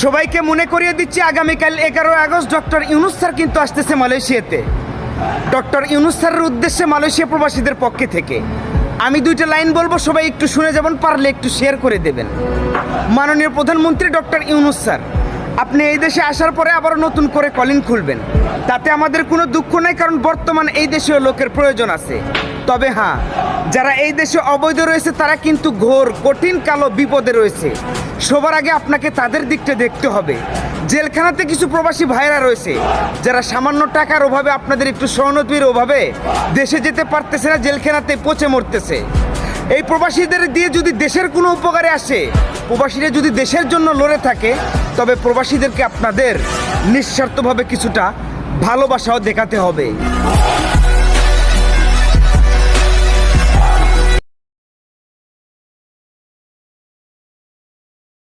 সবাইকে মনে করিয়ে দিচ্ছি, আগামীকাল 11 আগস্ট ডক্টর ইউনূস স্যার কিন্তু আসতেছে মালয়েশিয়াতে। ডক্টর ইউনূস স্যারের উদ্দেশ্যে মালয়েশিয়া প্রবাসীদের পক্ষে থেকে আমি দুইটা লাইন বলবো, সবাই একটু শুনে যাবেন, পারলে একটু শেয়ার করে দেবেন। মাননীয় প্রধানমন্ত্রী ডক্টর ইউনূস স্যার, আপনি এই দেশে আসার পরে আবার নতুন করে কলিং খুলবেন, তাতে আমাদের কোনো দুঃখ নাই, কারণ বর্তমান এই দেশীয় লোকের প্রয়োজন আছে। তবে হ্যাঁ, যারা এই দেশে অবৈধ রয়েছে তারা কিন্তু ঘোর কঠিন কালো বিপদে রয়েছে। সবার আগে আপনাকে তাদের দিকটা দেখতে হবে। জেলখানাতে কিছু প্রবাসী ভাইরা রয়েছে যারা সামান্য টাকার অভাবে, আপনাদের একটু সহানুভূতির অভাবে দেশে যেতে পারতেছে না, জেলখানাতে পচে মরতেছে। এই প্রবাসীদের দিয়ে যদি দেশের কোনো উপকারে আসে, প্রবাসীরা যদি দেশের জন্য লড়ে থাকে, তবে প্রবাসীদেরকে আপনাদের নিঃস্বার্থভাবে কিছুটা ভালোবাসাও দেখাতে হবে।